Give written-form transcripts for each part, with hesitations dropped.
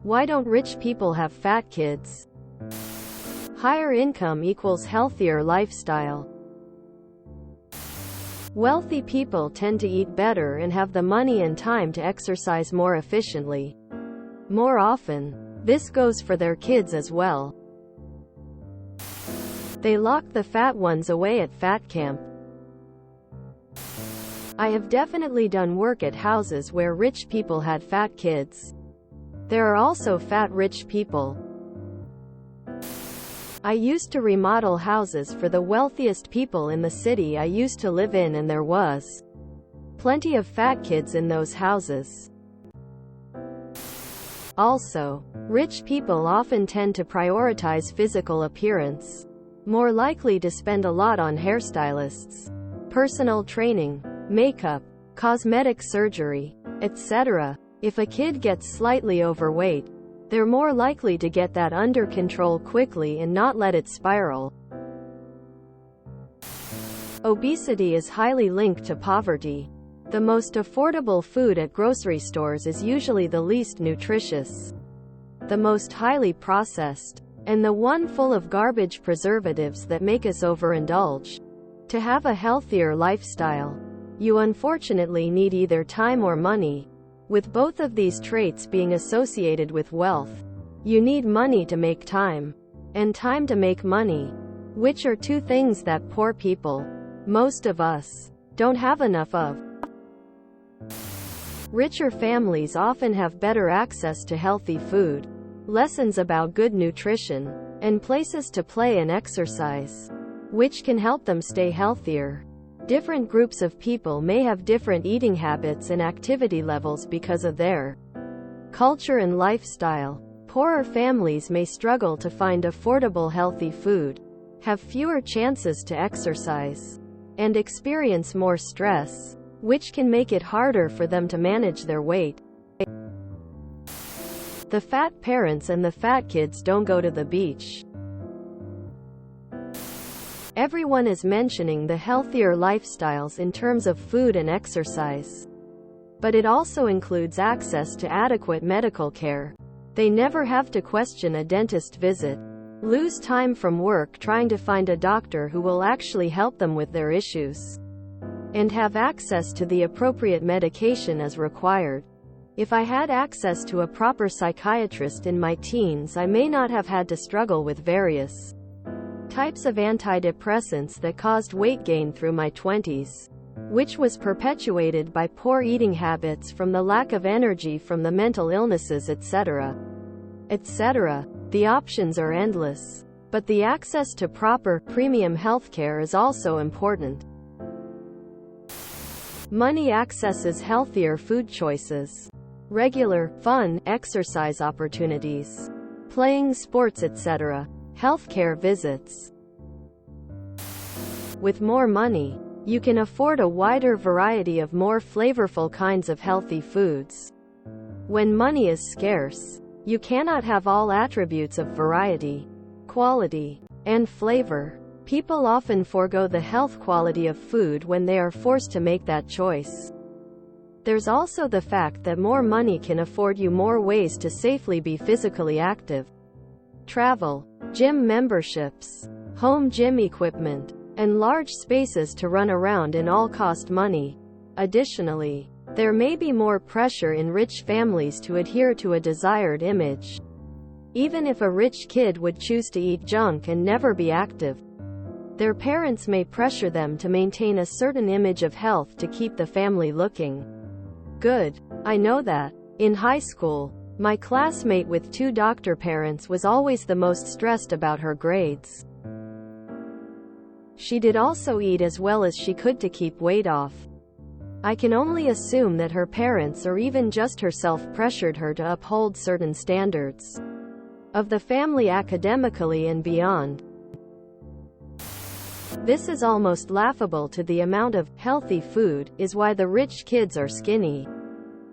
Why don't rich people have fat kids? Higher income equals healthier lifestyle. Wealthy people tend to eat better and have the money and time to exercise more efficiently. More often. This goes for their kids as well. They lock the fat ones away at fat camp. I have definitely done work at houses where rich people had fat kids. There are also fat rich people. I used to remodel houses for the wealthiest people in the city I used to live in, and there was plenty of fat kids in those houses. Also, rich people often tend to prioritize physical appearance. More likely to spend a lot on hairstylists, personal training, makeup, cosmetic surgery, etc. If a kid gets slightly overweight, they're more likely to get that under control quickly and not let it spiral. Obesity is highly linked to poverty. The most affordable food at grocery stores is usually the least nutritious, the most highly processed, and the one full of garbage preservatives that make us overindulge. To have a healthier lifestyle, you unfortunately need either time or money. With both of these traits being associated with wealth, you need money to make time, and time to make money, which are two things that poor people, most of us, don't have enough of. Richer families often have better access to healthy food, lessons about good nutrition, and places to play and exercise, which can help them stay healthier. Different groups of people may have different eating habits and activity levels because of their culture and lifestyle. Poorer families may struggle to find affordable healthy food, have fewer chances to exercise, and experience more stress, which can make it harder for them to manage their weight. The fat parents and the fat kids don't go to the beach. Everyone is mentioning the healthier lifestyles in terms of food and exercise. But it also includes access to adequate medical care. They never have to question a dentist visit, lose time from work trying to find a doctor who will actually help them with their issues, and have access to the appropriate medication as required. If I had access to a proper psychiatrist in my teens, I may not have had to struggle with various types of antidepressants that caused weight gain through my 20s, which was perpetuated by poor eating habits from the lack of energy from the mental illnesses, etc. The options are endless, but the access to proper, premium healthcare is also important. Money accesses healthier food choices, regular, fun, exercise opportunities, playing sports, etc. Healthcare visits. With more money, you can afford a wider variety of more flavorful kinds of healthy foods. When money is scarce, you cannot have all attributes of variety, quality, and flavor. People often forego the health quality of food when they are forced to make that choice. There's also the fact that more money can afford you more ways to safely be physically active. Travel, gym memberships, home gym equipment, and large spaces to run around in all cost money. Additionally, there may be more pressure in rich families to adhere to a desired image. Even if a rich kid would choose to eat junk and never be active, their parents may pressure them to maintain a certain image of health to keep the family looking good. I know that. In high school, my classmate with 2 doctor parents was always the most stressed about her grades. She did also eat as well as she could to keep weight off. I can only assume that her parents or even just herself pressured her to uphold certain standards of the family academically and beyond. This is almost laughable to the amount of healthy food is why the rich kids are skinny.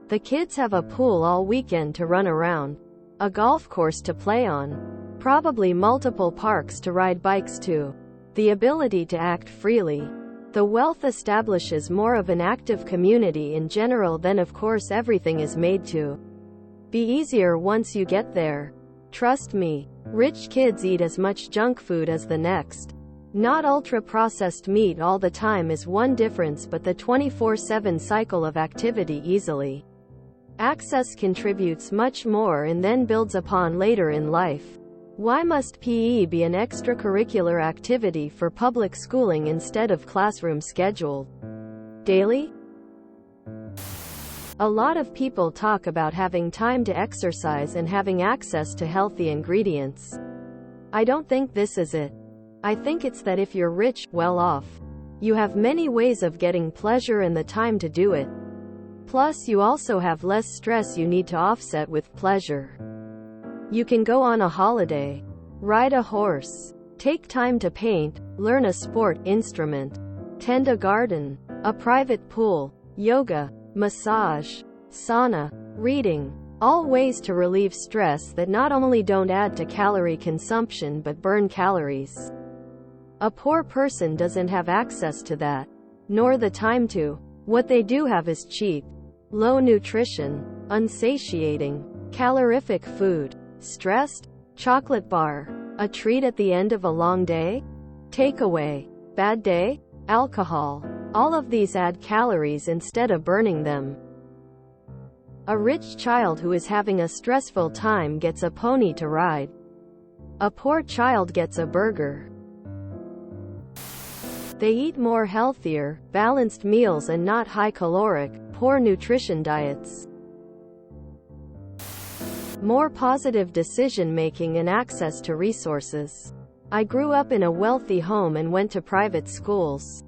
The kids have a pool all weekend to run around, a golf course to play on, probably multiple parks to ride bikes to, the ability to act freely. The wealth establishes more of an active community in general, then of course everything is made to be easier once you get there. Trust me. Rich kids eat as much junk food as the next. Not ultra-processed meat all the time is one difference, but the 24/7 cycle of activity easily. Access contributes much more and then builds upon later in life. Why must PE be an extracurricular activity for public schooling instead of classroom scheduled? Daily? A lot of people talk about having time to exercise and having access to healthy ingredients. I don't think this is it. I think it's that if you're rich, well off, you have many ways of getting pleasure and the time to do it. Plus, you also have less stress you need to offset with pleasure. You can go on a holiday, ride a horse, take time to paint, learn a sport instrument, tend a garden, a private pool, yoga, massage, sauna, reading, all ways to relieve stress that not only don't add to calorie consumption but burn calories. A poor person doesn't have access to that, nor the time to. What they do have is cheap, low nutrition, unsatiating, calorific food. Stressed? Chocolate bar. A treat at the end of a long day? Takeaway. Bad day? Alcohol. All of these add calories instead of burning them. A rich child who is having a stressful time gets a pony to ride. A poor child gets a burger. They eat more healthier, balanced meals and not high-caloric, poor nutrition diets. More positive decision-making and access to resources. I grew up in a wealthy home and went to private schools.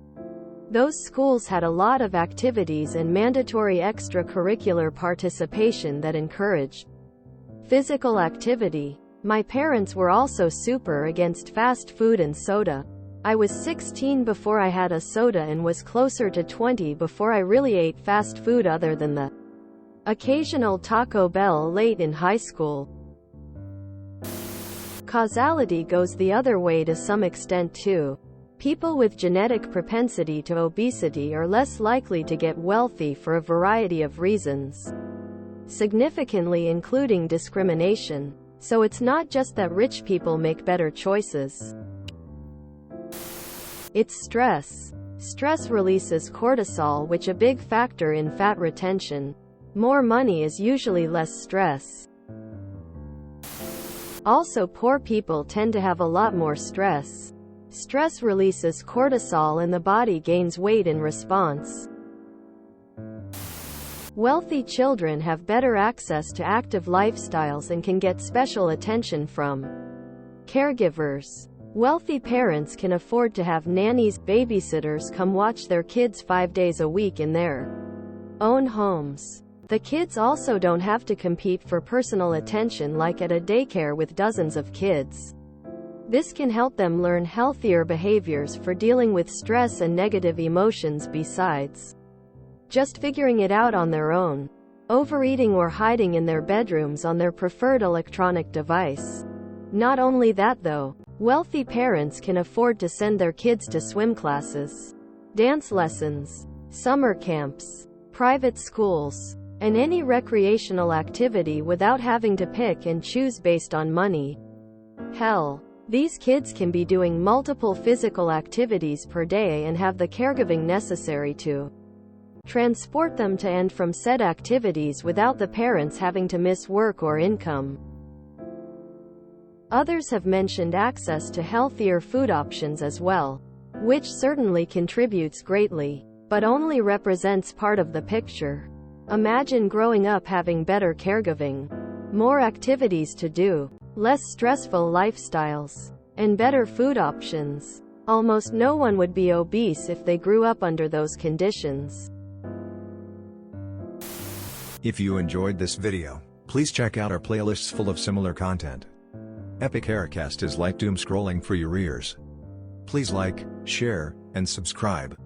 Those schools had a lot of activities and mandatory extracurricular participation that encouraged physical activity. My parents were also super against fast food and soda. I was 16 before I had a soda and was closer to 20 before I really ate fast food other than the occasional Taco Bell late in high school. Causality goes the other way to some extent too. People with genetic propensity to obesity are less likely to get wealthy for a variety of reasons, significantly including discrimination. So it's not just that rich people make better choices. It's stress. Stress releases cortisol, which is a big factor in fat retention. More money is usually less stress. Also, poor people tend to have a lot more stress. Stress releases cortisol and the body gains weight in response. Wealthy children have better access to active lifestyles and can get special attention from caregivers. Wealthy parents can afford to have nannies, babysitters come watch their kids 5 days a week in their own homes. The kids also don't have to compete for personal attention like at a daycare with dozens of kids. This can help them learn healthier behaviors for dealing with stress and negative emotions besides just figuring it out on their own. Overeating or hiding in their bedrooms on their preferred electronic device. Not only that though, wealthy parents can afford to send their kids to swim classes, dance lessons, summer camps, private schools, and any recreational activity without having to pick and choose based on money. Hell, these kids can be doing multiple physical activities per day and have the caregiving necessary to transport them to and from said activities without the parents having to miss work or income. Others have mentioned access to healthier food options as well, which certainly contributes greatly, but only represents part of the picture. Imagine growing up having better caregiving, more activities to do, less stressful lifestyles, and better food options. Almost no one would be obese if they grew up under those conditions. If you enjoyed this video, please check out our playlists full of similar content. Epic Haircast is like doom scrolling for your ears. Please like, share, and subscribe.